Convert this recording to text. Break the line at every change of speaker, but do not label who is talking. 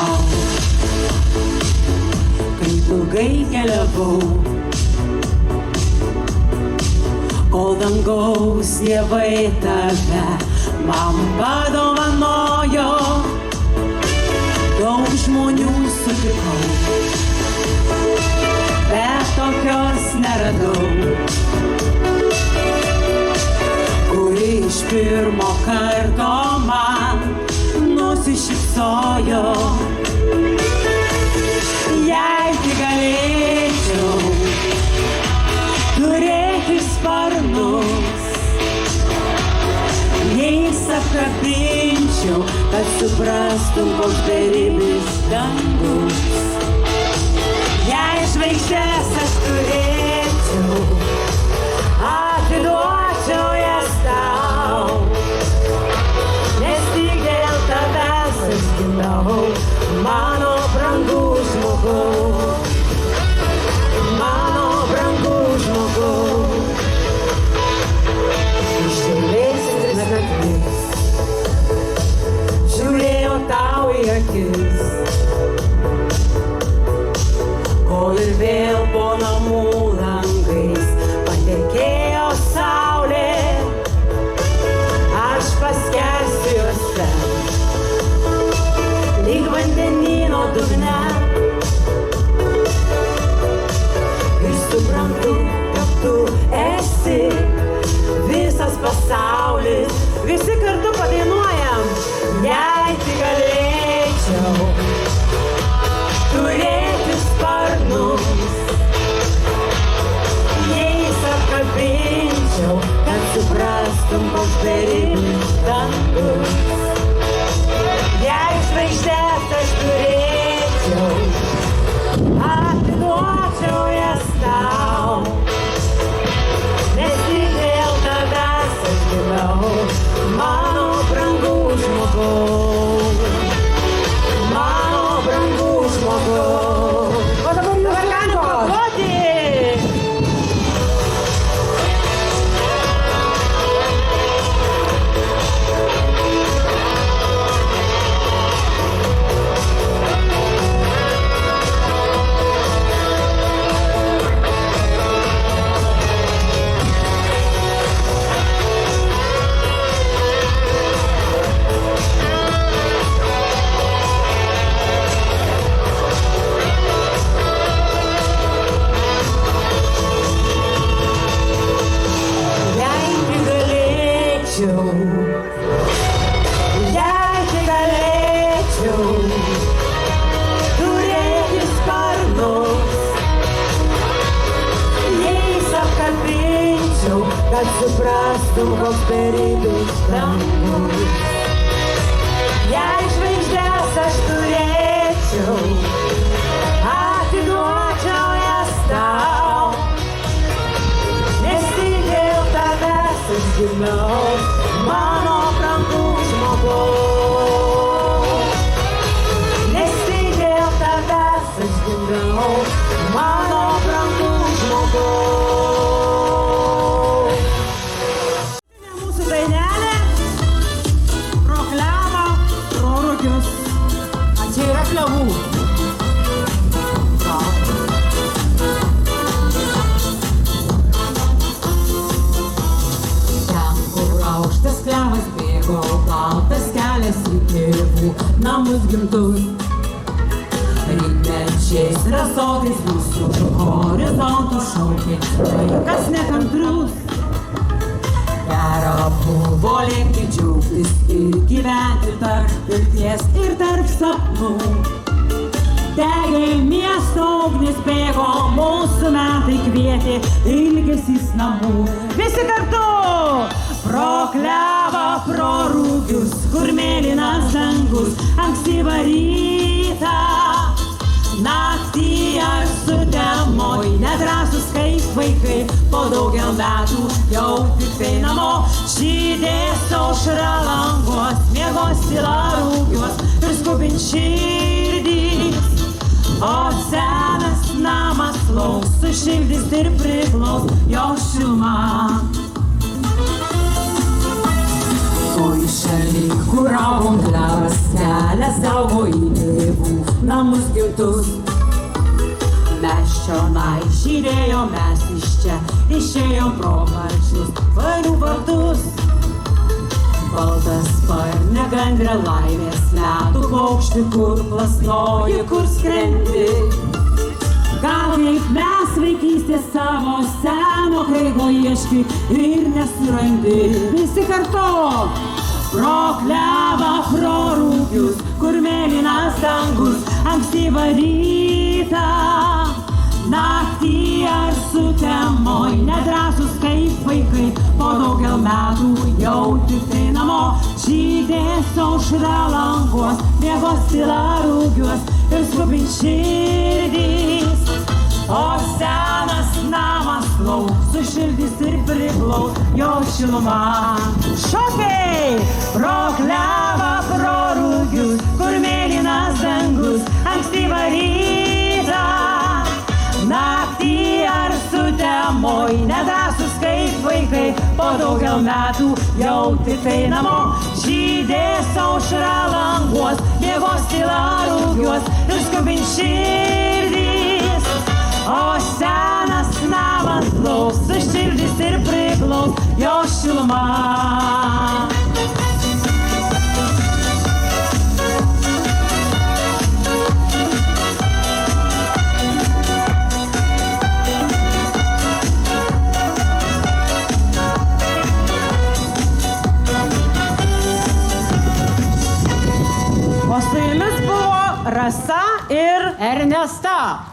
tau, kaip ilgai keliavau, kol dangaus dievai tave man padovanojo. Daug žmonių sutikau, bet tokios neradau, kuri iš pirmo karto man nusišypsojo. Jei tik galėčiau turėti sparnus, jais apkabinčiau, kad suprastum, koks beribis dangus. Jei žvaigždės aš turėčiau, atiduočiau jas tau, nes tik dėl tavęs aš gimiau, mano brangus žmogau, mano brangus žmogau. Išėlės tris naktis žiūrėjau tau į akis, kol ir vėl po namų langais patekėjo saulė. Aš paskersiu juose lyg vandenyno dugne ir suprantu, kad tu esi visas pasaulis. Visi kartu padainuojam. Jei tik galėčiau turėti sparnus, jais apkabinčiau, kad suprastum, koks beribis dangus. Jei žvaigždės aš turėčiau, atiduočiau jas tau, nes tik dėl tavęs aš gimiau, mano brangus žmogau, mano brangus žmogau. O dabar jūs galite pagroti. Jei tik galėčiau turėti sparnus, jais apkabinčiau, kad suprastum, koks beribis dangus. Jei žvaigždės aš turėčiau, atiduočiau jas tau, nes tik dėl tavęs aš gimiau, mano brangus žmogau, nes tik dėl tavęs aš gimiau, mano brangus žmogau. Mūsų dainelė pro klevą, pro rugius. A čia yra klevų. Aukštas klevas bėgo, baltas kelias į tėvų namus gimtus. Rytmečiais rasotais mūsų horizontų šaukė vaikas nekantrus. Gera buvo lėkti, džiaugtis ir gyventi tarp vilties ir tarp sapnų. Degė miesto ugnis, bėgo mūsų metai, kvietė ilgesys namų. Visi kartu! Pro klevą, pro rugius, kur mėlynas dangus, ankstyvą rytą, naktį ar sutemoj, nedrąsus kaip vaikai, po daugel metų jau tiktai namo. Žydės aušra languos, miegos tyla rūgiuos ir skubint širdys, o senas namas laus, sušildys ir priklaus jo šilumą. O iš link, kur augo klevas, kelias augo į tėvų namus gimtus. Mes čionai žydėjom, mes iš čia išėjom pro marčius varių vartus. Baltas sparne gandrė laimės metų paukštį, kur plasnoji, kur skrendi. Gal kaip mes vaikystės savo seno kraigo ieškai ir nesurandi. Visi kartu! Pro klevą, pro rūgius, kur mėlynas dangus, ankstyvą rytą. Naktį ar sutemoj, nedrąsus kaip vaikai, po daugel metų jau tik tai namo. Žydės aušra languos, miegos tyla rūgiuos ir skubint širdys. O senas namas lauks, sušildys ir priglaus jo šiluma. Šokiai! Pro klevą, pro rūgius, kur mėlynas dangus, ankstyvą rytą. Naktį ar sutemoj, nedrąsus kaip vaikai, po daugel metų jau tik tai namo. Žydės aušra languos, miegos tyla rūgiuos ir skubint širdys. O senas namas lauks, sušildys ir priglaus jo šiluma. O su jumis buvo Rasa ir Ernesta.